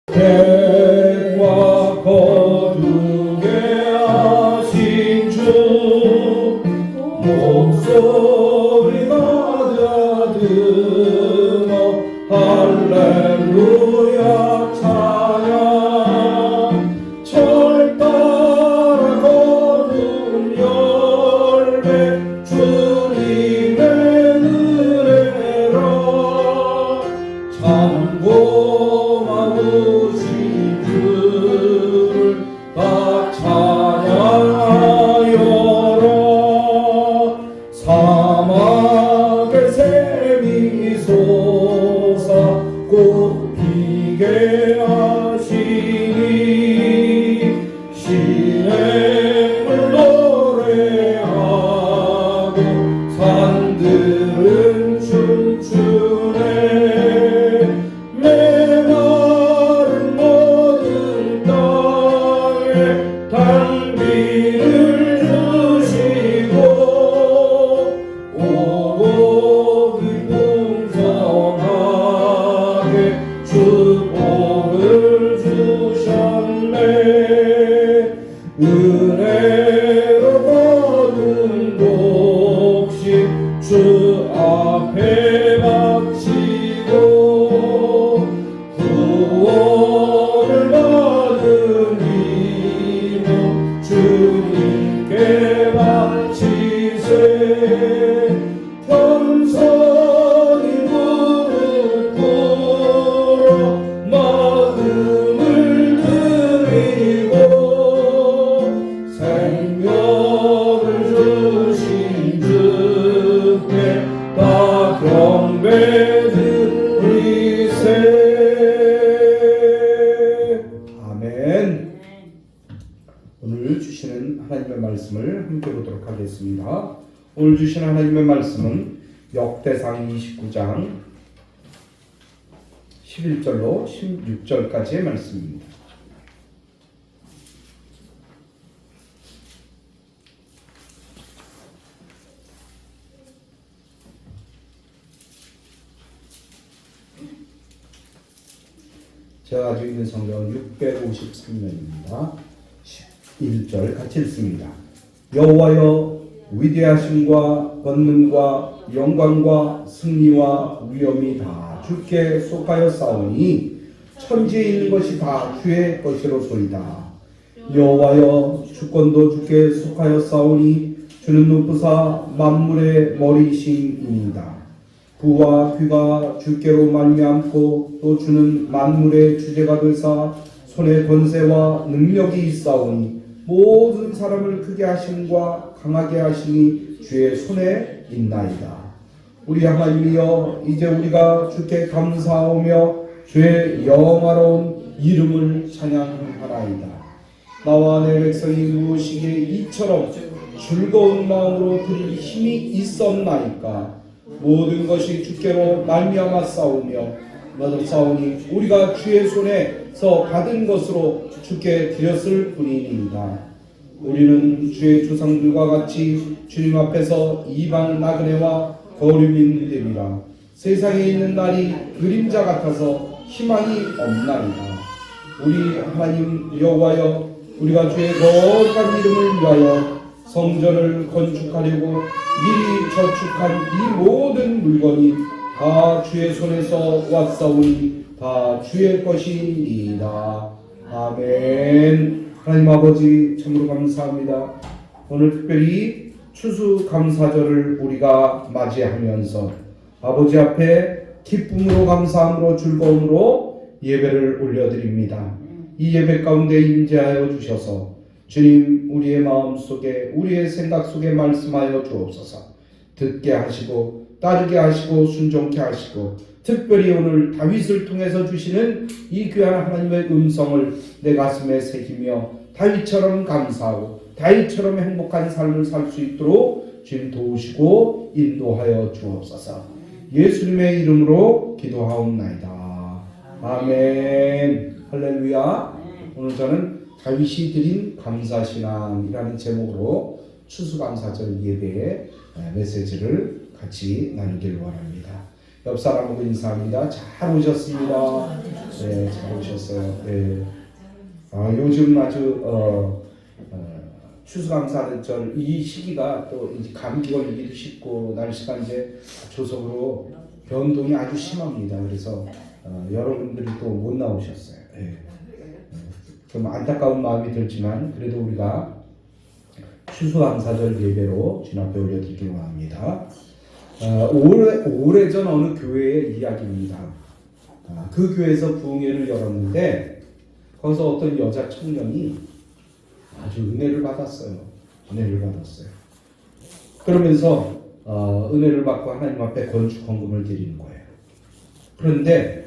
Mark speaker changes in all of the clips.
Speaker 1: 백과 거두게 하신 주 목소리가 닫으며 할렐루야 찬양 절 따라 거둔 열매 주님의 은혜라 참고마우신 주를 다 찬양하여라 사막의 샘이 솟아 꽃피게 하시니 시냇물 노래하고 산들은 춤추네 메마른 모든 땅에 단비를 주시고 오고 풍성하게 축복을 주셨네 은혜로 거둔 곡식 주 앞에 바치고 구원을 받은 이모 주님께 바치세 겸손히 무릎 꿇어 마음을 드리고 생명을 주신 주께 다 경배 드리세. 아멘. 오늘 주시는 하나님의 말씀을 함께 보도록 하겠습니다. 오늘 주시는 하나님의 말씀은 역대상 29장 11절로 16절까지의 말씀입니다. 제가 가지고 있는 성경은 653면입니다. 11절 같이 읽습니다. 여호와여 위대하심과 권능과 영광과 승리와 위엄이 다 주께 속하여 싸우니 천지에 있는 것이 다 주의 것이로소이다. 여호와여 주권도 주께 속하여 싸우니 주는 높으사 만물의 머리이심이니이다. 부와 귀가 주께로 말미암고 또 주는 만물의 주제가 되사 손에 권세와 능력이 있사오니 모든 사람을 크게 하심과 강하게 하심이 주의 손에 있나이다. 우리 하나님이여 이제 우리가 주께 감사하며 주의 영화로운 이름을 찬양하나이다. 나와 내 백성이 무엇이기에 이처럼 즐거운 마음으로 드릴 힘이 있었나이까. 모든 것이 주께로 말미암아 싸우며 너도 싸우니 우리가 주의 손에서 받은 것으로 주께 드렸을 뿐이니이다. 우리는 주의 조상들과 같이 주님 앞에서 이방 나그네와 거류민들이라. 세상에 있는 날이 그림자 같아서 희망이 없나이다. 우리 하나님 여호와여 우리가 주의 거룩한 이름을 위하여 성전을 건축하려고 미리 저축한 이 모든 물건이 다 주의 손에서 왔사오니 다 주의 것이니이다. 아멘. 하나님 아버지 참으로 감사합니다. 오늘 특별히 추수감사절을 우리가 맞이하면서 아버지 앞에 기쁨으로 감사함으로 즐거움으로 예배를 올려드립니다. 이 예배 가운데 임재하여 주셔서 주님 우리의 마음속에 우리의 생각 속에 말씀하여 주옵소서. 듣게 하시고 따르게 하시고 순종케 하시고 특별히 오늘 다윗을 통해서 주시는 이 귀한 하나님의 음성을 내 가슴에 새기며 다윗처럼 감사하고 다윗처럼 행복한 삶을 살 수 있도록 주님 도우시고 인도하여 주옵소서. 예수님의 이름으로 기도하옵나이다. 아멘. 할렐루야. 오늘 저는 다윗이 드린 감사신앙이라는 제목으로 추수감사절 예배의 메시지를 같이 나누길 원합니다. 옆 사람하고 인사합니다. 잘 오셨습니다. 네, 잘 오셨어요. 네. 요즘 아주 추수감사절 이 시기가 또 이제 감기 걸리기도 쉽고 날씨가 이제 조석으로 변동이 아주 심합니다. 그래서 여러분들이 또 못 나오셨어요. 네. 좀 안타까운 마음이 들지만 그래도 우리가 추수감사절 예배로 주님 앞에 올려드리기 원합니다. 오래전 어느 교회의 이야기입니다. 그 교회에서 부흥회를 열었는데 거기서 어떤 여자 청년이 아주 은혜를 받았어요. 은혜를 받았어요. 그러면서 은혜를 받고 하나님 앞에 건축 헌금을 드리는 거예요. 그런데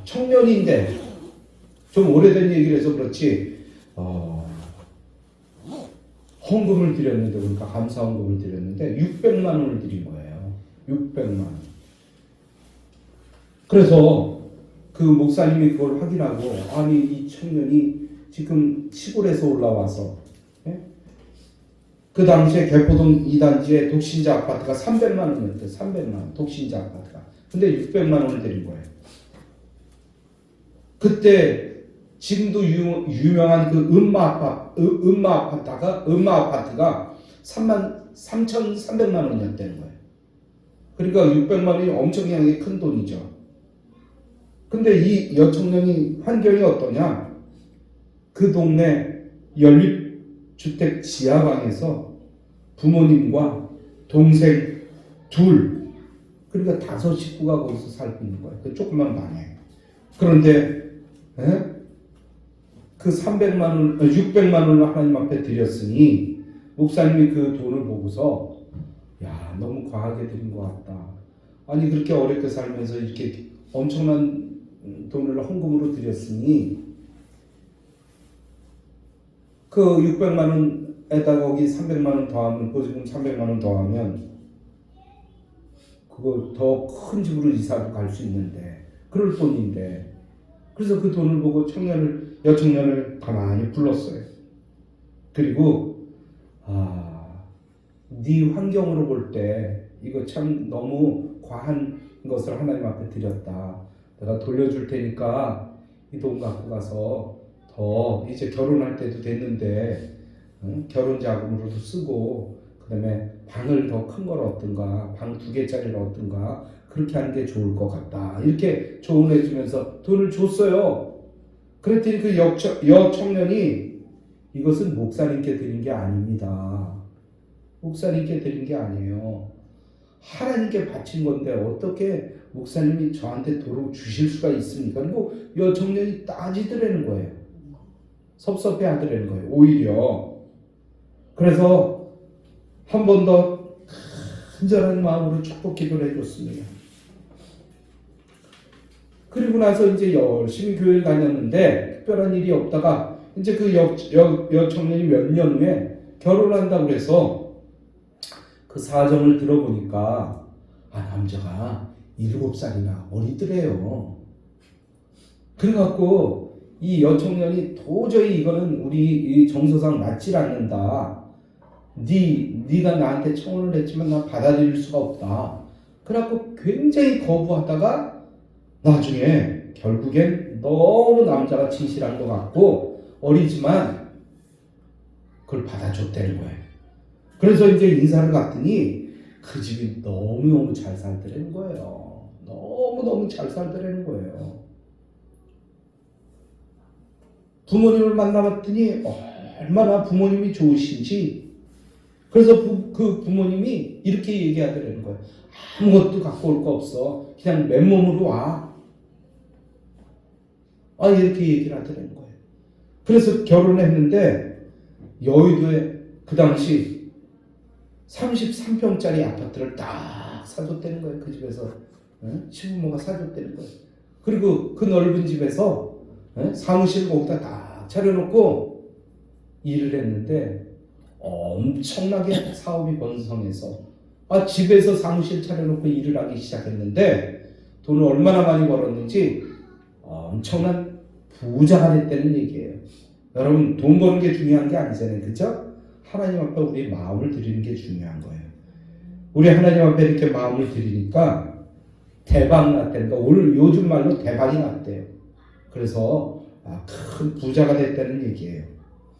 Speaker 1: 청년인데 좀 오래된 얘기를 해서 그렇지 헌금을 드렸는데 그러니까 감사 헌금을 드렸는데 600만 원을 드린 거예요. 600만 원. 그래서 그 목사님이 그걸 확인하고 아니 이 청년이 지금 시골에서 올라와서 그 당시에 개포동 2단지에 독신자 아파트가 300만 원이었대요. 300만 원 독신자 아파트가. 근데 600만 원을 드린 거예요. 그때 지금도 유명한 그 음마 아파트가 3,300만 원이었다는 거예요. 그러니까 600만 원이 엄청나게 큰 돈이죠. 근데 이 여청년이 환경이 어떠냐? 그 동네 연립주택 지하방에서 부모님과 동생 둘, 그러니까 5 식구가 거기서 살고 있는 거예요. 그 조그만 방에. 그런데 그 600만 원을 하나님 앞에 드렸으니 목사님이 그 돈을 보고서 야 너무 과하게 드린 것 같다. 아니 그렇게 어렵게 살면서 이렇게 엄청난 돈을 헌금으로 드렸으니 그 600만 원에다가 거기 300만 원 더하면 보증금 300만 원 더하면 그거 더 큰 집으로 이사도 갈 수 있는데 그럴 돈인데 그래서 그 돈을 보고 여청년을 가만히 불렀어요. 그리고 네 환경으로 볼 때 이거 참 너무 과한 것을 하나님 앞에 드렸다. 내가 돌려줄 테니까 이 돈 갖고 가서 더 이제 결혼할 때도 됐는데 결혼 자금으로도 쓰고 그 다음에 방을 더 큰 걸 얻든가 방 2개짜리를 얻든가 그렇게 하는 게 좋을 것 같다. 이렇게 조언해 주면서 돈을 줬어요. 그랬더니 그 여청년이 이것은 목사님께 드린 게 아닙니다. 목사님께 드린 게 아니에요. 하나님께 바친 건데 어떻게 목사님이 저한테 돈을 주실 수가 있습니까? 그리고 여청년이 따지더라는 거예요. 섭섭해 하더라는 거예요. 오히려. 그래서 한 번 더 간절한 마음으로 축복 기도를 해줬습니다. 그리고 나서 이제 열심히 교회를 다녔는데 특별한 일이 없다가 이제 그 여청년이 몇 년 후에 결혼한다고 해서 그 사정을 들어보니까 남자가 7살이나 어리더래요. 그래갖고 이 여청년이 도저히 이거는 우리 정서상 맞질 않는다. 네가 나한테 청혼을 했지만 나 받아들일 수가 없다. 그래갖고 굉장히 거부하다가 나중에 결국엔 너무 남자가 진실한 것 같고 어리지만 그걸 받아줬다는 거예요. 그래서 이제 인사를 갔더니 그 집이 너무너무 잘 살더라는 거예요. 너무너무 잘 살더라는 거예요. 부모님을 만나봤더니 얼마나 부모님이 좋으신지 그래서 그 부모님이 이렇게 얘기하더라는 거예요. 아무것도 갖고 올 거 없어. 그냥 맨몸으로 와. 이렇게 얘기를 하더라는 거예요. 그래서 결혼을 했는데 여의도에 그 당시 33평짜리 아파트를 딱 사줬다는 거예요. 그 집에서 시부모가 사줬다는 거예요. 그리고 그 넓은 집에서 사무실 거기다 딱 차려놓고 일을 했는데 엄청나게 사업이 번성해서 집에서 사무실 차려놓고 일을 하기 시작했는데 돈을 얼마나 많이 벌었는지 엄청난 부자가 됐다는 얘기예요. 여러분 돈 버는 게 중요한 게 아니잖아요. 그렇죠? 하나님 앞에 우리 마음을 드리는 게 중요한 거예요. 우리 하나님 앞에 이렇게 마음을 드리니까 대박 났다는 거. 오늘 요즘 말로 대박이 났대요. 그래서 큰 부자가 됐다는 얘기예요.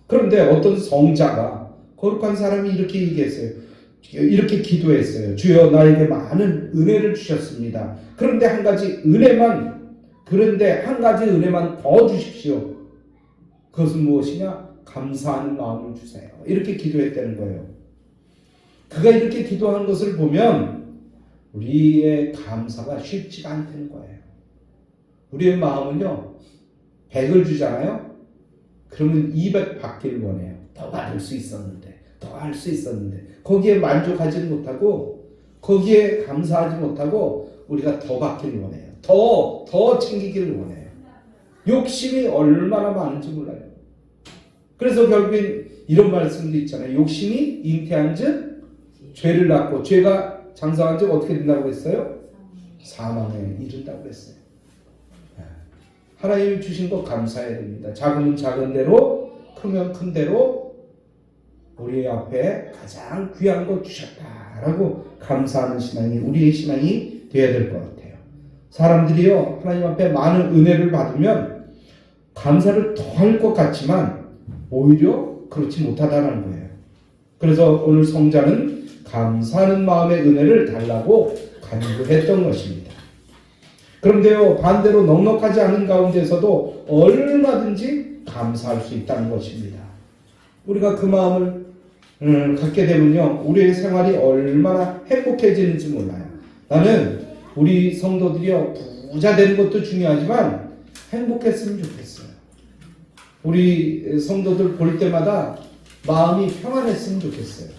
Speaker 1: 그런데 어떤 성자가, 거룩한 사람이 이렇게 얘기했어요. 이렇게 기도했어요. 주여, 나에게 많은 은혜를 주셨습니다. 그런데 한 가지 은혜만 더 주십시오. 그것은 무엇이냐? 감사하는 마음을 주세요. 이렇게 기도했다는 거예요. 그가 이렇게 기도한 것을 보면 우리의 감사가 쉽지가 않다는 거예요. 우리의 마음은요, 100을 주잖아요. 그러면 200 받기를 원해요. 더 받을 수 있었는데, 더 할 수 있었는데, 거기에 만족하지 못하고, 거기에 감사하지 못하고, 우리가 더 받기를 원해요. 더 챙기기를 원해요. 욕심이 얼마나 많은지 몰라요. 그래서 결국엔 이런 말씀도 있잖아요. 욕심이 잉태한 즉 죄를 낳고, 죄가 장성한 즉 어떻게 된다고 했어요? 사망에 이른다고 했어요. 하나님이 주신 거 감사해야 됩니다. 작으면 작은 대로, 크면 큰 대로 우리 앞에 가장 귀한 거 주셨다라고 감사하는 신앙이 우리의 신앙이 되어야 될 것 같아요. 사람들이요, 하나님 앞에 많은 은혜를 받으면 감사를 더 할 것 같지만 오히려 그렇지 못하다는 거예요. 그래서 오늘 성자는 감사하는 마음의 은혜를 달라고 간구했던 것입니다. 그런데요, 반대로 넉넉하지 않은 가운데서도 얼마든지 감사할 수 있다는 것입니다. 우리가 그 마음을 갖게 되면요, 우리의 생활이 얼마나 행복해지는지 몰라요. 나는 우리 성도들이요, 부자 되는 것도 중요하지만 행복했으면 좋겠어요. 우리 성도들 볼 때마다 마음이 평안했으면 좋겠어요.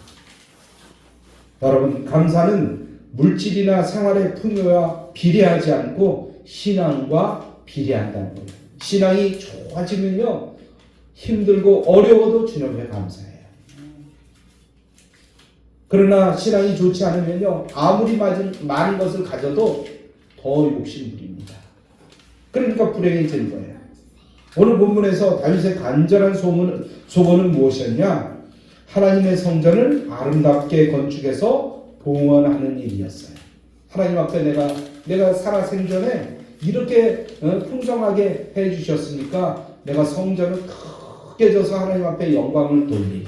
Speaker 1: 여러분, 감사는 물질이나 생활의 풍요와 비례하지 않고 신앙과 비례한다는 거예요. 신앙이 좋아지면요, 힘들고 어려워도 주님 앞에 감사해요. 그러나 신앙이 좋지 않으면요, 아무리 많은 것을 가져도 더 욕심부립니다. 그러니까 불행해지는 거예요. 오늘 본문에서 다윗의 간절한 소원은 무엇이었냐? 하나님의 성전을 아름답게 건축해서 봉헌하는 일이었어요. 하나님 앞에 내가 살아생전에 이렇게 풍성하게 해주셨으니까 내가 성전을 크게 져서 하나님 앞에 영광을 돌리리라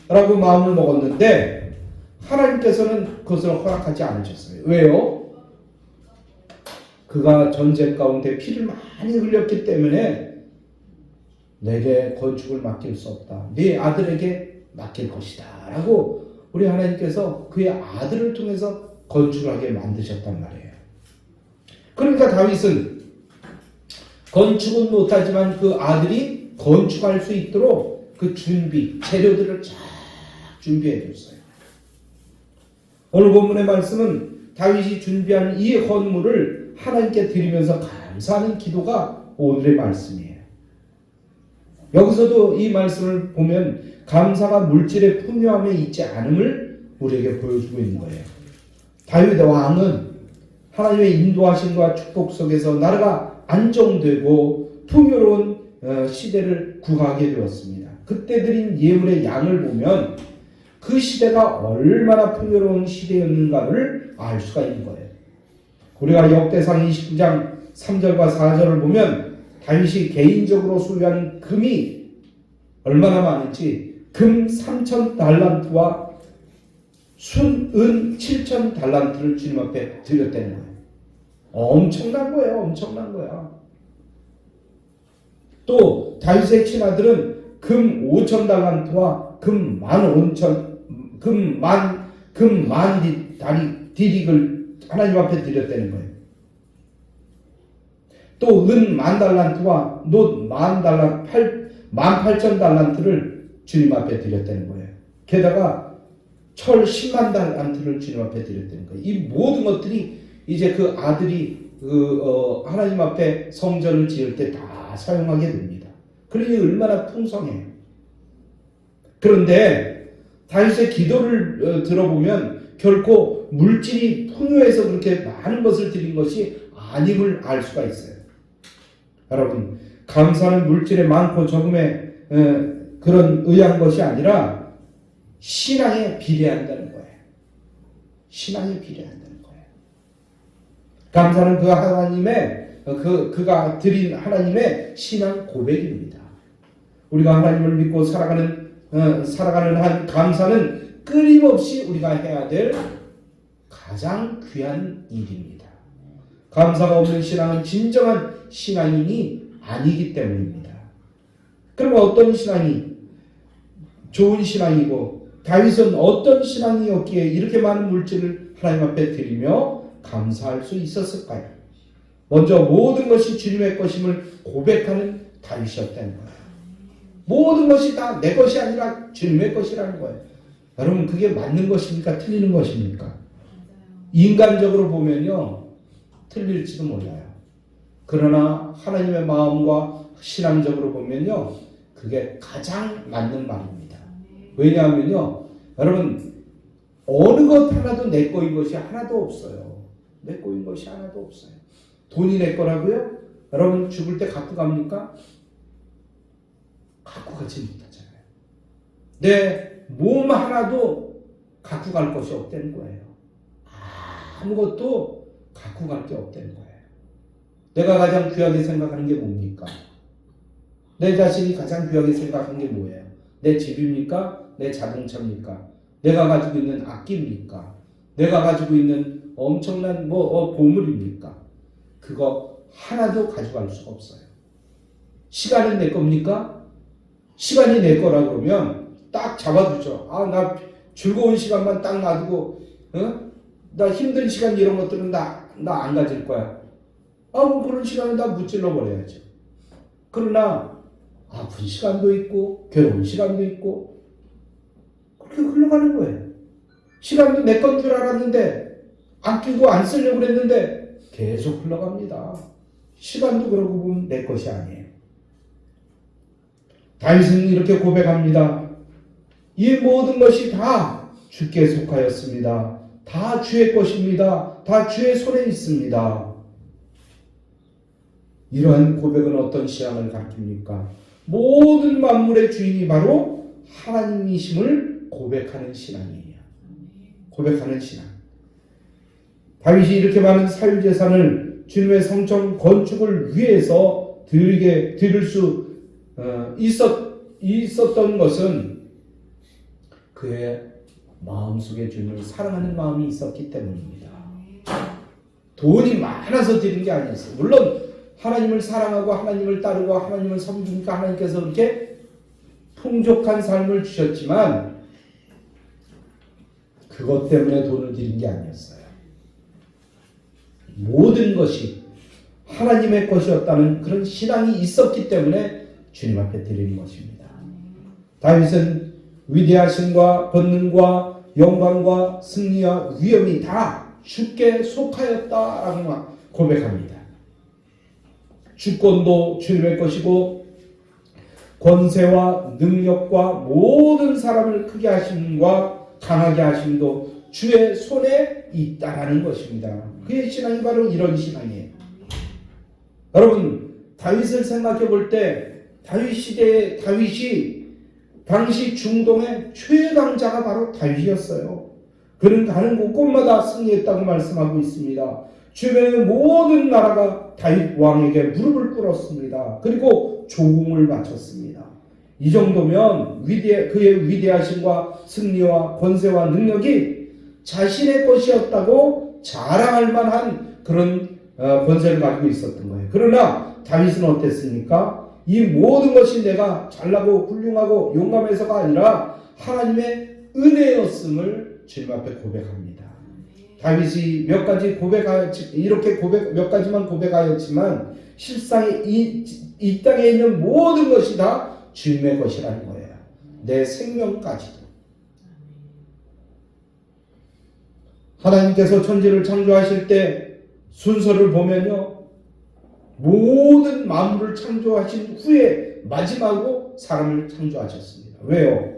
Speaker 1: 라고 마음을 먹었는데 하나님께서는 그것을 허락하지 않으셨어요. 왜요? 그가 전쟁 가운데 피를 많이 흘렸기 때문에 내게 건축을 맡길 수 없다. 네 아들에게 맡길 것이다 라고 우리 하나님께서 그의 아들을 통해서 건축하게 만드셨단 말이에요. 그러니까 다윗은 건축은 못하지만 그 아들이 건축할 수 있도록 그 재료들을 쫙 준비해 줬어요. 오늘 본문의 말씀은 다윗이 준비한 이 헌물을 하나님께 드리면서 감사하는 기도가 오늘의 말씀이에요. 여기서도 이 말씀을 보면 감사가 물질의 풍요함에 있지 않음을 우리에게 보여주고 있는 거예요. 다윗 왕은 하나님의 인도하심과 축복 속에서 나라가 안정되고 풍요로운 시대를 구가하게 되었습니다. 그때 드린 예물의 양을 보면 그 시대가 얼마나 풍요로운 시대였는가를 알 수가 있는 거예요. 우리가 역대상 29장 3절과 4절을 보면 다윗이 개인적으로 소유한 금이 얼마나 많은지 금 3,000달란트와 순은 7,000달란트를 주님 앞에 드렸다는 거예요. 엄청난 거예요. 엄청난 거야. 또 다윗의 친아들은 금 5,000달란트와 금 10,000디릭을 하나님 앞에 드렸다는 거예요. 또 은 10,000달란트와 놋 18,000달란트를 주님 앞에 드렸다는 거예요. 게다가 철 100,000달란트를 주님 앞에 드렸다는 거예요. 이 모든 것들이 이제 그 아들이 하나님 앞에 성전을 지을 때 다 사용하게 됩니다. 그러니 얼마나 풍성해요. 그런데 다윗의 기도를 들어보면 결코 물질이 풍요해서 그렇게 많은 것을 드린 것이 아님을 알 수가 있어요. 여러분, 감사는 물질의 많고 적음에 그런 의한 것이 아니라 신앙에 비례한다는 거예요. 신앙에 비례한다는 거예요. 감사는 그 하나님의 그가 드린 하나님의 신앙 고백입니다. 우리가 하나님을 믿고 살아가는 한 감사는 끊임없이 우리가 해야 될 가장 귀한 일입니다. 감사가 없는 신앙은 진정한 신앙인이 아니기 때문입니다. 그럼 어떤 신앙이 좋은 신앙이고 다윗은 어떤 신앙이었기에 이렇게 많은 물질을 하나님 앞에 드리며 감사할 수 있었을까요? 먼저 모든 것이 주님의 것임을 고백하는 다윗이었다는 거예요. 모든 것이 다 내 것이 아니라 주님의 것이라는 거예요. 여러분 그게 맞는 것입니까? 틀리는 것입니까? 인간적으로 보면요 틀릴지도 몰라요. 그러나 하나님의 마음과 신앙적으로 보면요 그게 가장 맞는 말입니다. 왜냐하면요 여러분 어느 것 하나도 내 거인 것이 하나도 없어요. 내 거인 것이 하나도 없어요. 돈이 내 거라고요? 여러분 죽을 때 갖고 갑니까? 갖고 가지 못하잖아요. 내 몸 하나도 갖고 갈 것이 없다는 거예요. 아무것도 갖고 갈 게 없다는 거예요. 내가 가장 귀하게 생각하는 게 뭡니까? 내 자신이 가장 귀하게 생각하는 게 뭐예요? 내 집입니까? 내 자동차입니까? 내가 가지고 있는 악기입니까? 내가 가지고 있는 엄청난 보물입니까? 그거 하나도 가져갈 수가 없어요. 시간은 내 겁니까? 시간이 내 거라 그러면 딱 잡아두죠. 나 즐거운 시간만 딱 놔두고 나 힘든 시간 이런 것들은 나 안 가질 거야. 뭐 그런 시간은 다 무찔러 버려야죠. 그러나 아픈 시간도 있고 괴로운 시간도 있고 그렇게 흘러가는 거예요. 시간도 내 건 줄 알았는데 아끼고 안 쓰려고 그랬는데 계속 흘러갑니다. 시간도 그러고 보면 내 것이 아니에요. 다윗은 이렇게 고백합니다. 이 모든 것이 다 주께 속하였습니다. 다 주의 것입니다. 다 주의 손에 있습니다. 이러한 고백은 어떤 신앙을 가르칩니까? 모든 만물의 주인이 바로 하나님이심을 고백하는 신앙이에요. 고백하는 신앙. 다윗이 이렇게 많은 사유재산을 주님의 성전 건축을 위해서 드릴 수 있었던 것은 그의 마음속에 주님을 사랑하는 마음이 있었기 때문입니다. 돈이 많아서 드린 게 아니었어요. 물론 하나님을 사랑하고 하나님을 따르고 하나님을 섬기니까 하나님께서 이렇게 풍족한 삶을 주셨지만 그것 때문에 돈을 드린 게 아니었어요. 모든 것이 하나님의 것이었다는 그런 신앙이 있었기 때문에 주님 앞에 드리는 것입니다. 다윗은 위대하심과 권능과 영광과 승리와 위엄이 다 주께 속하였다라고 고백합니다. 주권도 주님의 것이고 권세와 능력과 모든 사람을 크게 하심과 강하게 하심도 주의 손에 있다라는 것입니다. 그의 신앙이 바로 이런 신앙이에요. 여러분 다윗을 생각해 볼 때 다윗 시대의 다윗이 당시 중동의 최강자가 바로 다윗이었어요. 그는 가는 곳곳마다 승리했다고 말씀하고 있습니다. 주변의 모든 나라가 다윗 왕에게 무릎을 꿇었습니다. 그리고 조공을 바쳤습니다. 이 정도면 그의 위대하심과 승리와 권세와 능력이 자신의 것이었다고 자랑할 만한 그런 권세를 가지고 있었던 거예요. 그러나 다윗은 어땠습니까? 이 모든 것이 내가 잘나고 훌륭하고 용감해서가 아니라 하나님의 은혜였음을 주님 앞에 고백합니다. 다윗이 몇 가지만 고백하였지만 실상에 이 땅에 있는 모든 것이 다 주님의 것이라는 거예요. 내 생명까지도. 하나님께서 천지를 창조하실 때 순서를 보면요. 모든 만물을 창조하신 후에 마지막으로 사람을 창조하셨습니다. 왜요?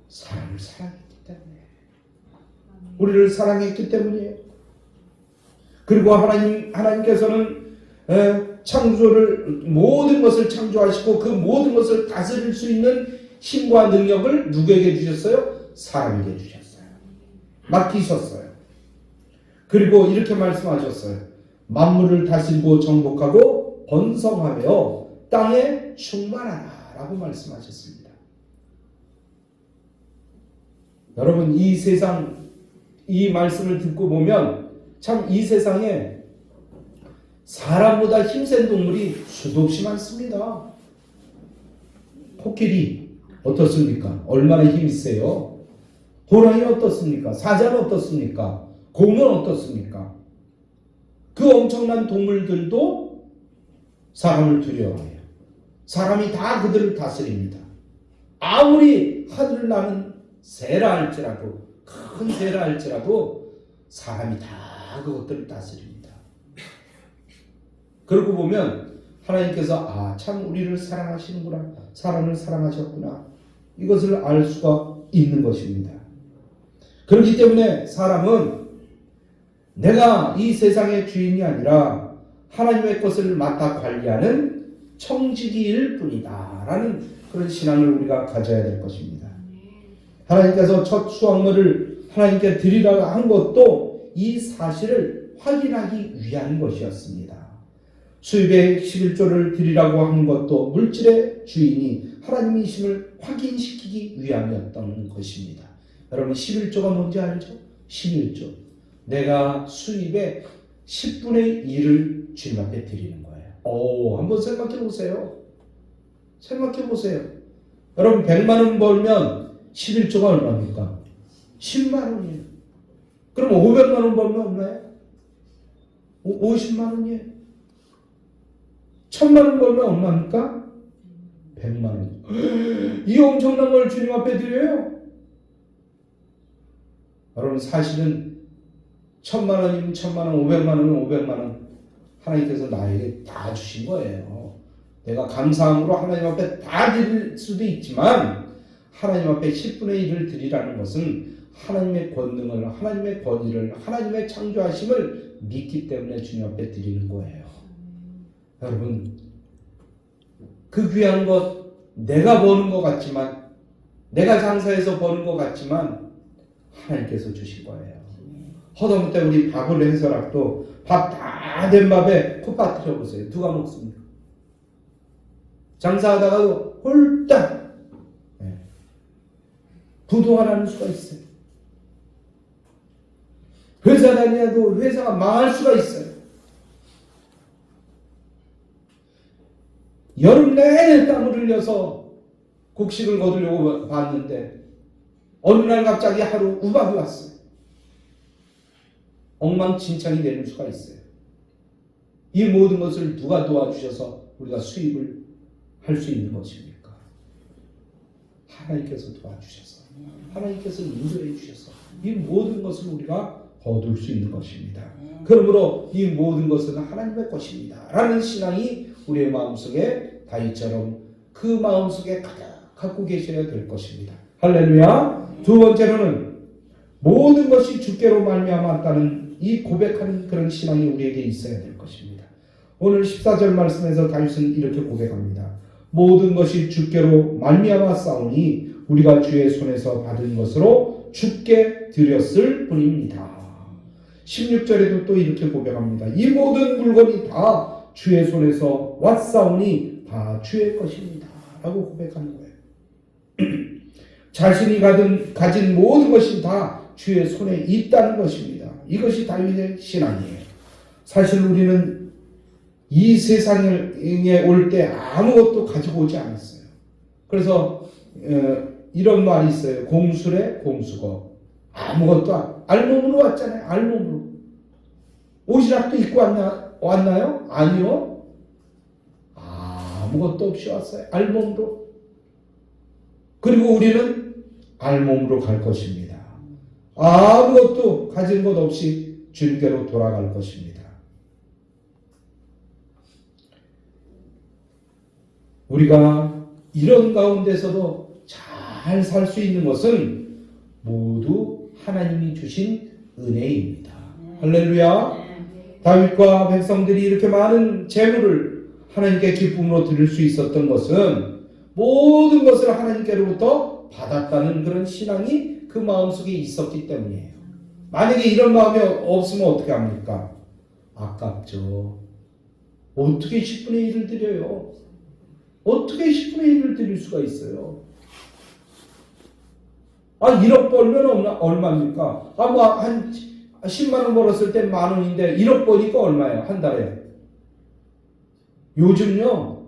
Speaker 1: 사람을 사랑했기 때문에. 우리를 사랑했기 때문이에요. 그리고 하나님께서는 모든 것을 창조하시고 그 모든 것을 다스릴 수 있는 힘과 능력을 누구에게 주셨어요? 사람에게 주셨어요. 맡기셨어요. 그리고 이렇게 말씀하셨어요. 만물을 다스리고 정복하고 번성하며 땅에 충만하라라고 말씀하셨습니다. 여러분, 이 세상, 이 말씀을 듣고 보면 참 이 세상에 사람보다 힘센 동물이 수도 없이 많습니다. 코끼리 어떻습니까? 얼마나 힘이 세요? 호랑이는 어떻습니까? 사자는 어떻습니까? 곰은 어떻습니까? 그 엄청난 동물들도 사람을 두려워해요. 사람이 다 그들을 다스립니다. 아무리 하늘 나는 새라 할지라도, 큰 새라 할지라도 사람이 다 그것들을 다스립니다. 그러고 보면 하나님께서 참 우리를 사랑하시는구나, 사람을 사랑하셨구나, 이것을 알 수가 있는 것입니다. 그렇기 때문에 사람은 내가 이 세상의 주인이 아니라 하나님의 것을 맡아 관리하는 청지기일 뿐이다 라는 그런 신앙을 우리가 가져야 될 것입니다. 하나님께서 첫 수확물을 하나님께 드리라고 한 것도 이 사실을 확인하기 위한 것이었습니다. 수입의 11조를 드리라고 한 것도 물질의 주인이 하나님이심을 확인시키기 위함이었던 것입니다. 여러분, 11조가 뭔지 알죠? 11조. 내가 수입의 10분의 1을 주님 앞에 드리는 거예요. 한번 생각해 보세요. 생각해 보세요. 여러분, 100만 원 벌면 11조가 얼마입니까? 10만 원이에요. 그럼 500만 원 벌면 얼마예요? 50만 원이에요. 1000만 원 벌면 얼마입니까? 100만 원. 이 엄청난 걸 주님 앞에 드려요? 여러분, 사실은 1000만 원이면 1000만 원, 500만 원이면 500만 원 하나님께서 나에게 다 주신 거예요. 내가 감사함으로 하나님 앞에 다 드릴 수도 있지만 하나님 앞에 10분의 1을 드리라는 것은 하나님의 권능을, 하나님의 권위를, 하나님의 창조하심을 믿기 때문에 주님 앞에 드리는 거예요. 여러분, 그 귀한 것, 내가 버는 것 같지만, 내가 장사해서 버는 것 같지만 하나님께서 주신 거예요. 허다못해 우리 밥을 해서라도 밥 다 된 밥에 코 빠뜨려 보세요. 누가 먹습니까? 장사하다가도 홀딱 부도가 나는 수가 있어요. 회사 다니어도 회사가 망할 수가 있어요. 여름 내내 땀을 흘려서 곡식을 거두려고 봤는데 어느 날 갑자기 하루 우박이 왔어요. 엉망진창이 되는 수가 있어요. 이 모든 것을 누가 도와주셔서 우리가 수입을 할 수 있는 것입니까? 하나님께서 도와주셔서, 하나님께서 인도해 주셔서 이 모든 것을 우리가 거둘 수 있는 것입니다. 그러므로 이 모든 것은 하나님의 것입니다 라는 신앙이 우리의 마음속에 다윗처럼 그 마음속에 가득 갖고 계셔야 될 것입니다. 할렐루야. 두 번째로는 모든 것이 주께로 말미암았다는 이 고백하는 그런 신앙이 우리에게 있어야 될 것입니다. 오늘 14절 말씀에서 다윗은 이렇게 고백합니다. 모든 것이 주께로 말미암았사오니 우리가 주의 손에서 받은 것으로 주께 드렸을 뿐입니다. 16절에도 또 이렇게 고백합니다. 이 모든 물건이 다 주의 손에서 왔사오니 다 주의 것입니다 라고 고백하는 거예요. 자신이 가진 모든 것이 다 주의 손에 있다는 것입니다. 이것이 다윗의 신앙이에요. 사실 우리는 이 세상에 올 때 아무것도 가지고 오지 않았어요. 그래서 이런 말이 있어요. 공수래 공수거. 아무것도 알몸으로 왔잖아요. 알몸으로. 옷이라도 입고 왔나요? 아니요. 아무것도 없이 왔어요. 알몸으로. 그리고 우리는 알몸으로 갈 것입니다. 아무것도 가진 것 없이 주님께로 돌아갈 것입니다. 우리가 이런 가운데서도 잘 살 수 있는 것은 모두 하나님이 주신 은혜입니다. 할렐루야. 다윗과 백성들이 이렇게 많은 재물을 하나님께 기쁨으로 드릴 수 있었던 것은 모든 것을 하나님께로부터 받았다는 그런 신앙이 그 마음속에 있었기 때문이에요. 만약에 이런 마음이 없으면 어떻게 합니까? 아깝죠. 어떻게 10분의 1을 드려요? 어떻게 10분의 1을 드릴 수가 있어요? 1억 벌면 얼마입니까? 한 10만 원 벌었을 때 만 원인데 1억 버니까 얼마예요? 한 달에. 요즘요,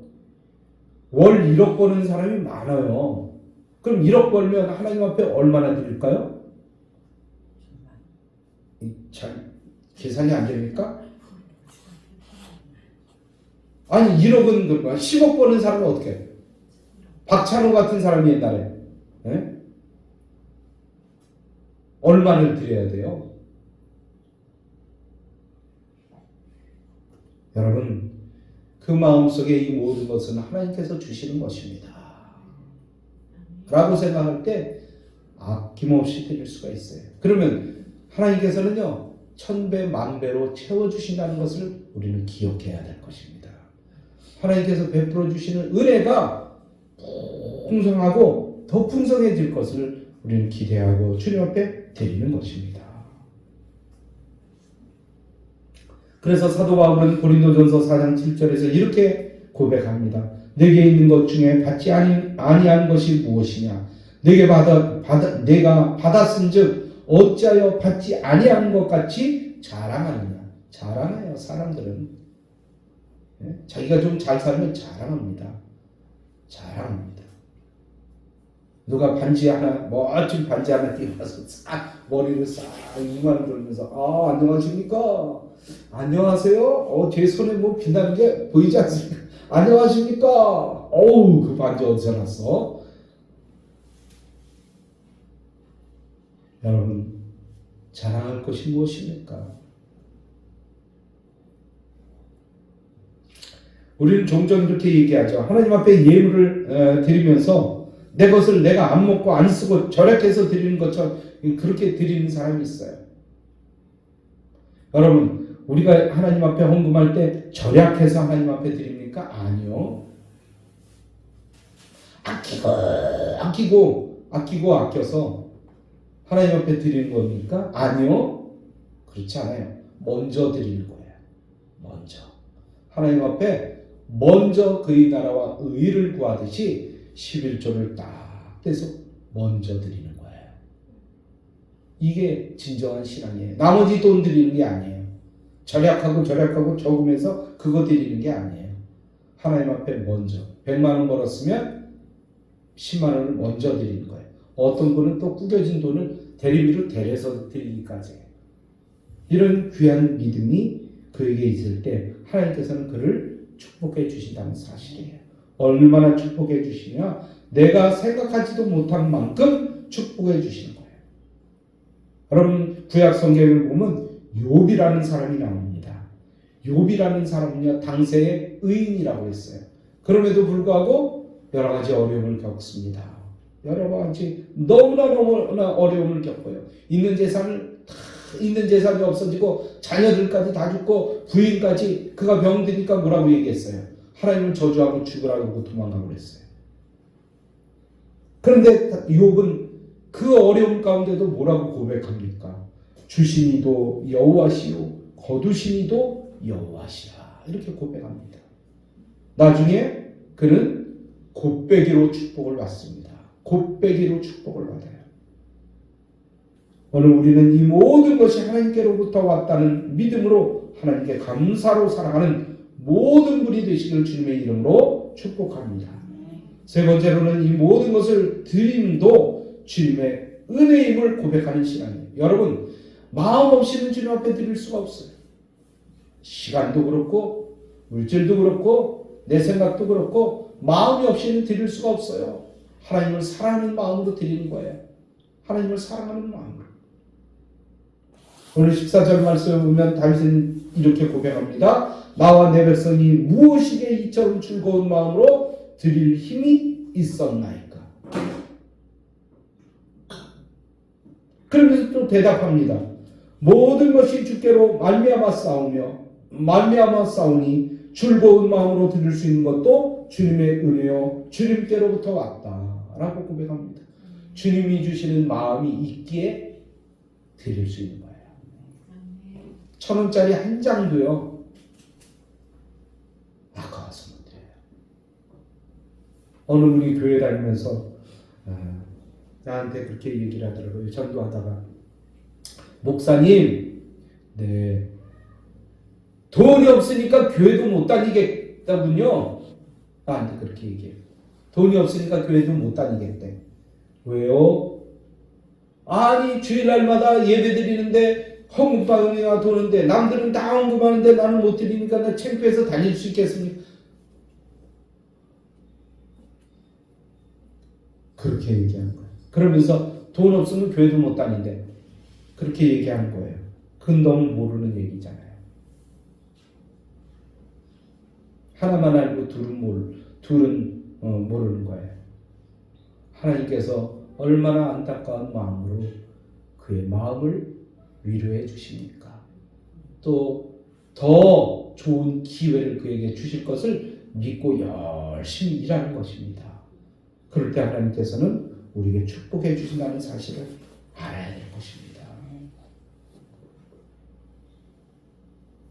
Speaker 1: 월 1억 버는 사람이 많아요. 그럼 1억 벌면 하나님 앞에 얼마나 드릴까요? 잘 계산이 안 됩니까? 1억은 그럴까? 10억 버는 사람은 어떻게 해요? 박찬호 같은 사람이 옛날에 얼마를 드려야 돼요? 여러분, 그 마음속에 이 모든 것은 하나님께서 주시는 것입니다. 라고 생각할 때 아낌없이 드릴 수가 있어요. 그러면 하나님께서는요, 1000배, 만배로 채워주신다는 것을 우리는 기억해야 될 것입니다. 하나님께서 베풀어 주시는 은혜가 풍성하고 더 풍성해질 것을 우리는 기대하고 주님 앞에 드리는 것입니다. 그래서 사도 바울은 고린도전서 4장 7절에서 이렇게 고백합니다. 내게 있는 것 중에 받지 아니한 것이 무엇이냐? 내가 받았은즉 어찌하여 받지 아니한 것 같이 자랑하느냐? 자랑해요. 사람들은 자기가 좀 잘 살면 자랑합니다. 자랑합니다. 누가 반지 하나, 멋진 반지 하나 띄워서 싹 머리를 싹 이만 돌면서 안녕하십니까? 안녕하세요? 제 손에 뭐 빛나는 게 보이지 않습니까? 안녕하십니까? 어우, 그 반지 어디서 났어? 여러분, 자랑할 것이 무엇입니까? 우리는 종종 이렇게 얘기하죠. 하나님 앞에 예물을 드리면서 내 것을 내가 안 먹고 안 쓰고 절약해서 드리는 것처럼 그렇게 드리는 사람이 있어요. 여러분, 우리가 하나님 앞에 헌금할 때 절약해서 하나님 앞에 드립니까? 아니요. 아껴서 하나님 앞에 드리는 겁니까? 아니요. 그렇지 않아요. 먼저 드리는 거예요. 먼저. 하나님 앞에 먼저 그의 나라와 의를 구하듯이 11조를 딱 떼서 먼저 드리는 거예요. 이게 진정한 신앙이에요. 나머지 돈 드리는 게 아니에요. 절약하고 저금해서 그거 드리는 게 아니에요. 하나님 앞에 먼저 100만 원 벌었으면 10만 원을 먼저 드리는 거예요. 어떤 분은 또 구겨진 돈을 대리비로 대려서 드리기까지 해요. 이런 귀한 믿음이 그에게 있을 때 하나님께서는 그를 축복해 주신다는 사실이에요. 얼마나 축복해 주시냐? 내가 생각하지도 못한 만큼 축복해 주시는 거예요. 여러분, 구약 성경을 보면 욥이라는 사람이 나옵니다. 욥이라는 사람은요, 당세의 의인이라고 했어요. 그럼에도 불구하고 여러 가지 어려움을 겪습니다. 여러 가지 너무나 어려움을 겪어요. 있는 재산이 없어지고 자녀들까지 다 죽고 부인까지 그가 병드니까 뭐라고 얘기했어요? 하나님을 저주하고 죽으라고 도망가고 그랬어요. 그런데 욥은 그 어려움 가운데도 뭐라고 고백합니까? 주시니도 여호와시요 거두시니도 여호와시라, 이렇게 고백합니다. 나중에 그는 곱배기로 축복을 받습니다. 곱배기로 축복을 받아요. 오늘 우리는 이 모든 것이 하나님께로부터 왔다는 믿음으로 하나님께 감사로 살아가는 모든 분이 되시길 주님의 이름으로 축복합니다. 세 번째로는 이 모든 것을 드림도 주님의 은혜임을 고백하는 신앙이에요. 여러분, 마음 없이는 주님 앞에 드릴 수가 없어요. 시간도 그렇고 물질도 그렇고 내 생각도 그렇고 마음이 없이는 드릴 수가 없어요. 하나님을 사랑하는 마음으로 드리는 거예요. 하나님을 사랑하는 마음으로. 오늘 14절 말씀을 보면 다윗은 이렇게 고백합니다. 나와 내 백성이 무엇이게 이처럼 즐거운 마음으로 드릴 힘이 있었나이까. 그러면서 또 대답합니다. 모든 것이 주께로 말미암아 싸우니 즐거운 마음으로 드릴 수 있는 것도 주님의 은혜요 주님께로부터 왔다라고 고백합니다. 주님이 주시는 마음이 있기에 드릴 수 있는 거예요. 1,000원짜리 한 장도요. 아까워서 못 드려요. 어느 분이 교회 다니면서 나한테 그렇게 얘기를 하더라고요. 전도하다가 목사님, 네, 돈이 없으니까 교회도 못 다니겠다군요. 나한테 그렇게 얘기해요. 돈이 없으니까 교회도 못 다니겠대. 왜요? 아니 주일날마다 예배 드리는데 헌금방이나 도는데 남들은 다 헌금하는데 나는 못 드리니까 나 창피해서 다닐 수 있겠습니까? 그렇게 얘기하는 거예요. 그러면서 돈 없으면 교회도 못 다닌대. 그렇게 얘기하는 거예요. 그건 너무 모르는 얘기잖아요. 하나만 알고 둘은 모르는 거예요. 하나님께서 얼마나 안타까운 마음으로 그의 마음을 위로해 주십니까? 또 더 좋은 기회를 그에게 주실 것을 믿고 열심히 일하는 것입니다. 그럴 때 하나님께서는 우리에게 축복해 주신다는 사실을 알아야 될 것입니다.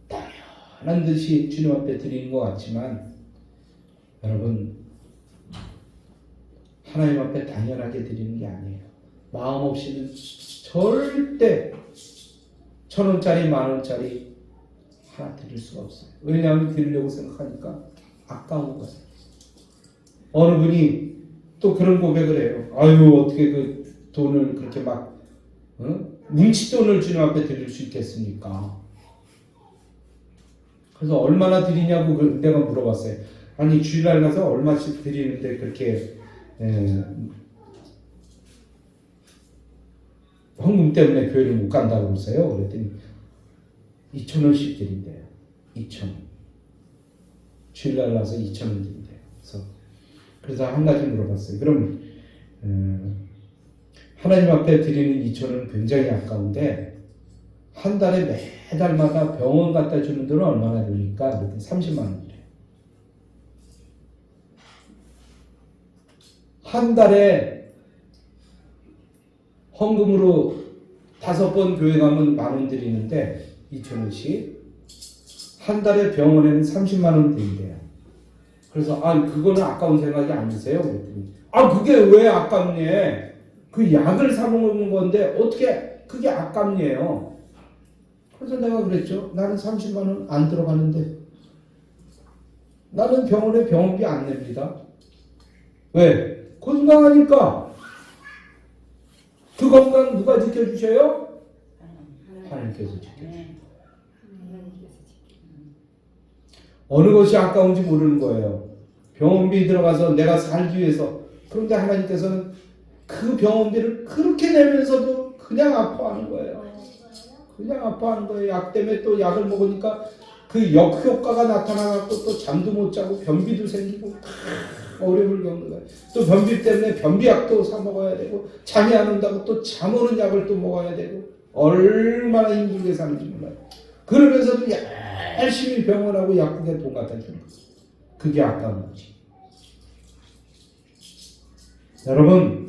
Speaker 1: 당연한 듯이 주님 앞에 드리는 것 같지만 여러분 하나님 앞에 당연하게 드리는 게 아니에요. 마음 없이는 절대 1,000원짜리 10,000원짜리 하나 드릴 수가 없어요. 왜냐하면 드리려고 생각하니까 아까운 거예요. 어느 분이 또 그런 고백을 해요. 아유 어떻게 그 돈을 그렇게 막 뭉칫돈을 주님 앞에 드릴 수 있겠습니까? 그래서 얼마나 드리냐고 내가 물어봤어요. 아니 주일날 가서 얼마씩 드리는데 그렇게 헌금 때문에 교회를 못 간다고 그러세요? 그랬더니 2,000원씩 드린대요. 2,000원. 주일날 가서 2,000원 드린대요. 그래서 한 가지 물어봤어요. 그럼 하나님 앞에 드리는 2,000원은 굉장히 아까운데 한 달에 매달마다 병원 갖다 주는 돈은 얼마나 됩니까? 그랬더니 30만 원이래요. 한 달에 헌금으로 5번 교회 가면 10,000원 드리는데 2,000원씩 한 달에 병원에는 30만 원 드린대요. 그래서 그거는 아까운 생각이 안 드세요? 그랬더니 그게 왜 아깝냐? 그 약을 사 먹는 건데 어떻게 그게 아깝냐요? 그래서 내가 그랬죠. 나는 30만 원 안 들어가는데 나는 병원에 병원비 안 냅니다. 왜? 건강하니까. 그 건강 누가 지켜주셔요? 하나님께서 지켜주셔요. 어느 것이 아까운지 모르는 거예요. 병원비 들어가서 내가 살기 위해서. 그런데 하나님께서는 그 병원비를 그렇게 내면서도 그냥 아파하는 거예요. 그냥 아파하는 거예요. 약 때문에 또 약을 먹으니까 그 역효과가 나타나갖고 또 잠도 못 자고 변비도 생기고 어려움을 겪는 거예요. 또 변비 때문에 변비약도 사 먹어야 되고 잠이 안 온다고 또 잠 오는 약을 또 먹어야 되고 얼마나 힘들게 사는지 몰라요. 그러면서도 열심히 병원하고 약국에 돈 갖다 주는 거예요. 그게 아까운 거지. 여러분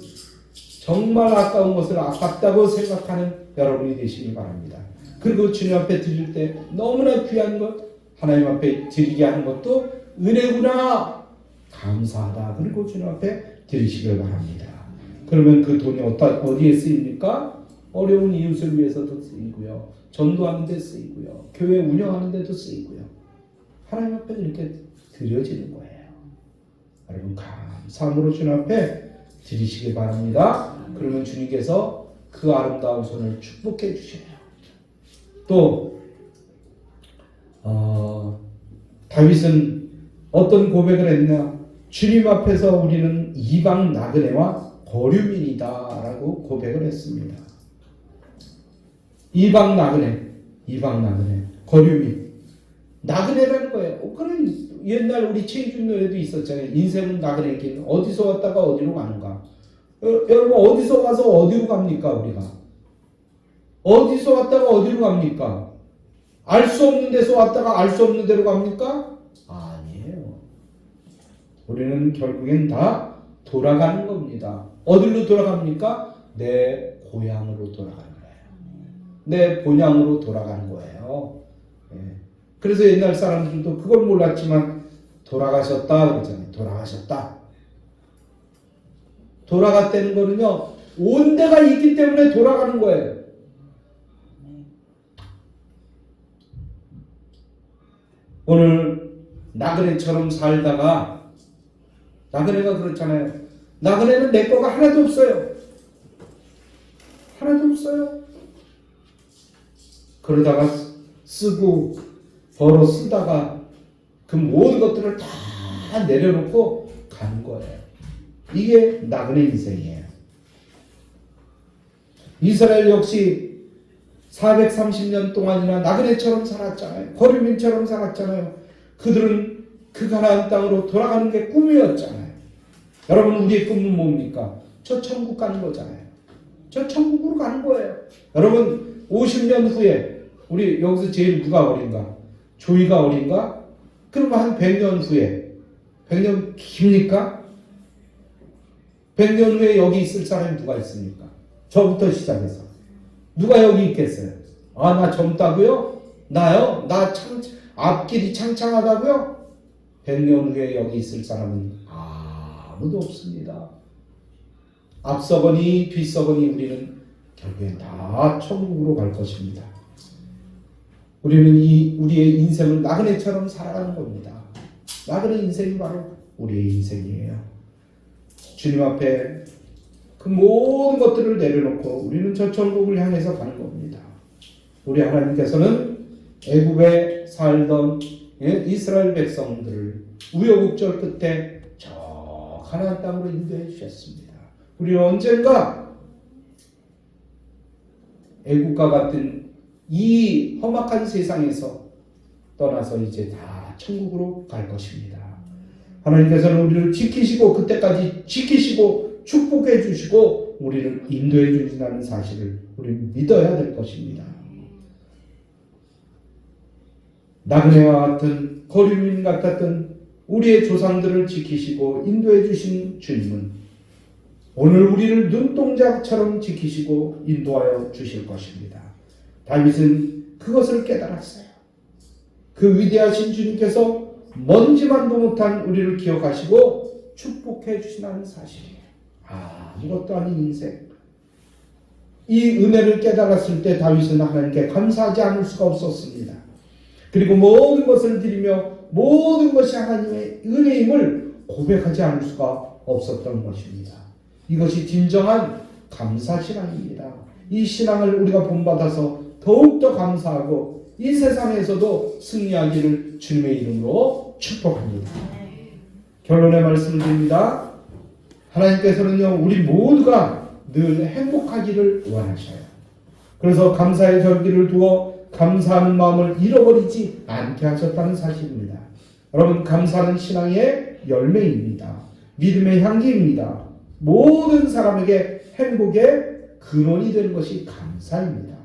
Speaker 1: 정말 아까운 것을 아깝다고 생각하는 여러분이 되시기 바랍니다. 그리고 주님 앞에 드릴 때 너무나 귀한 것 하나님 앞에 드리게 하는 것도 은혜구나 감사하다. 그리고 주님 앞에 드리시길 바랍니다. 그러면 그 돈이 어디에 쓰입니까? 어려운 이웃을 위해서도 쓰이고요. 전도하는 데 쓰이고요. 교회 운영하는 데도 쓰이고요. 하나님 앞에 이렇게 드려지는 거예요. 여러분 감사함으로 주님 앞에 드리시기 바랍니다. 그러면 주님께서 그 아름다운 손을 축복해 주셔요. 또 다윗은 어떤 고백을 했냐? 주님 앞에서 우리는 이방 나그네와 거류민이다 라고 고백을 했습니다. 이방 나그네, 거류민. 나그네라는 거예요. 그런 옛날 우리 최희준 노래도 있었잖아요. 인생은 나그네 길. 어디서 왔다가 어디로 가는가? 여러분 어디서 가서 어디로 갑니까? 우리가 어디서 왔다가 어디로 갑니까? 알 수 없는 데서 왔다가 알 수 없는 데로 갑니까? 아니에요. 우리는 결국엔 다 돌아가는 겁니다. 어디로 돌아갑니까? 내 고향으로 돌아가는 거예요. 내 본향으로 돌아가는 거예요. 예. 그래서 옛날 사람들도 그걸 몰랐지만 돌아가셨다 그러잖아요. 돌아가셨다. 돌아갔다는 거는요, 온 데가 있기 때문에 돌아가는 거예요. 오늘 나그네처럼 살다가, 나그네가 그렇잖아요. 나그네는 내 거가 하나도 없어요. 하나도 없어요. 그러다가 쓰고 벌어 쓰다가 그 모든 것들을 다 내려놓고 가는 거예요. 이게 나그네 인생이에요. 이스라엘 역시 430년 동안이나 나그네처럼 살았잖아요. 거류민처럼 살았잖아요. 그들은 그 가나안 땅으로 돌아가는 게 꿈이었잖아요. 여러분, 우리의 꿈은 뭡니까? 저 천국 가는 거잖아요. 저 천국으로 가는 거예요. 여러분, 50년 후에 우리 여기서 제일 누가 어린가? 조이가 어린가? 그러면 한 100년 후에, 100년 깁니까? 100년 후에 여기 있을 사람이 누가 있습니까? 저부터 시작해서 누가 여기 있겠어요? 아, 나 젊다고요? 나요? 나 참 앞길이 창창하다고요? 100년 후에 여기 있을 사람은 아무도 없습니다. 앞서거니 뒤서거니 우리는 결국엔 다 천국으로 갈 것입니다. 우리는 우리의 인생을 나그네처럼 살아가는 겁니다. 나그네 인생이 바로 우리의 인생이에요. 주님 앞에 그 모든 것들을 내려놓고 우리는 저 천국을 향해서 가는 겁니다. 우리 하나님께서는 애굽에 살던 이스라엘 백성들을 우여곡절 끝에 저 가나안 땅으로 인도해 주셨습니다. 우리는 언젠가 애국과 같은 이 험악한 세상에서 떠나서 이제 다 천국으로 갈 것입니다. 하나님께서는 우리를 지키시고 그때까지 지키시고 축복해 주시고 우리를 인도해 주신다는 사실을 우리는 믿어야 될 것입니다. 나그네와 같은 거류민 같았던 우리의 조상들을 지키시고 인도해 주신 주님은 오늘 우리를 눈동자처럼 지키시고 인도하여 주실 것입니다. 다윗은 그것을 깨달았어요. 그 위대하신 주님께서 먼지만도 못한 우리를 기억하시고 축복해 주시는 사실이에요. 아무것도 아닌 인생. 이 은혜를 깨달았을 때 다윗은 하나님께 감사하지 않을 수가 없었습니다. 그리고 모든 것을 드리며 모든 것이 하나님의 은혜임을 고백하지 않을 수가 없었던 것입니다. 이것이 진정한 감사신앙입니다. 이 신앙을 우리가 본받아서 더욱더 감사하고 이 세상에서도 승리하기를 주님의 이름으로 축복합니다. 결론의 말씀을 드립니다. 하나님께서는요, 우리 모두가 늘 행복하기를 원하셔요. 그래서 감사의 절기를 두어 감사하는 마음을 잃어버리지 않게 하셨다는 사실입니다. 여러분, 감사는 신앙의 열매입니다. 믿음의 향기입니다. 모든 사람에게 행복의 근원이 되는 것이 감사입니다.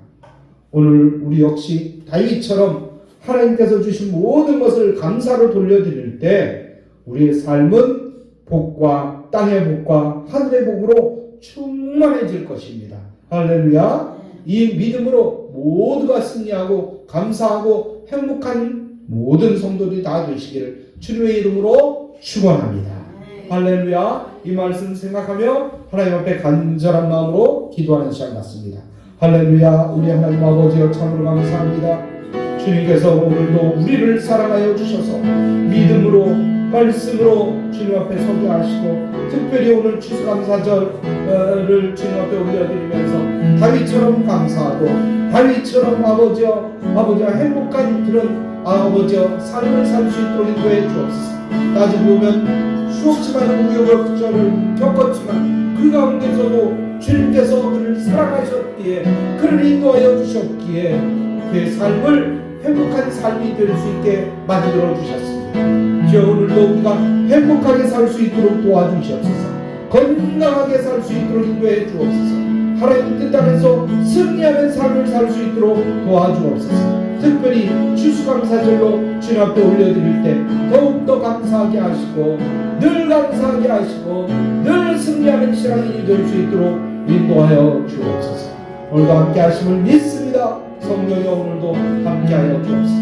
Speaker 1: 오늘 우리 역시 다윗처럼 하나님께서 주신 모든 것을 감사로 돌려드릴 때 우리의 삶은 복과 땅의 복과 하늘의 복으로 충만해질 것입니다. 할렐루야. 이 믿음으로 모두가 승리하고 감사하고 행복한 모든 성도들이 다 되시기를 주님의 이름으로 축원합니다. 할렐루야. 이 말씀 생각하며 하나님 앞에 간절한 마음으로 기도하는 시간 같습니다. 할렐루야. 우리 하나님 아버지여 참으로 감사합니다. 주님께서 오늘도 우리를 사랑하여 주셔서 믿음으로 말씀으로 주님 앞에 서게 하시고 특별히 오늘 추수감사절을 주님 앞에 올려드리면서 다윗처럼 감사하고 다윗처럼 아버지와 행복한 그런 아버지와 삶을 살 수 있도록 인도해 주옵소서. 따지고 보면 수없이 많은 우여곡절을 겪었지만 그 가운데서도 주님께서 그를 사랑하셨기에 그를 인도하여 주셨기에 그의 삶을 행복한 삶이 될 수 있게 만들어 주셨습니다. 주여, 오늘도 우리가 행복하게 살 수 있도록 도와주시옵소서. 건강하게 살 수 있도록 인도해 주옵소서. 하나님 뜻 안에서 승리하는 삶을 살 수 있도록 도와주옵소서. 특별히 추수감사절로 주님 앞에 올려드릴 때 더욱더 감사하게 하시고 늘 감사하게 하시고 늘 승리하는 신앙인이 될 수 있도록 인도하여 주옵소서. 오늘도 함께 하심을 믿습니다. 성령이 오늘도 함께하여 주옵소서.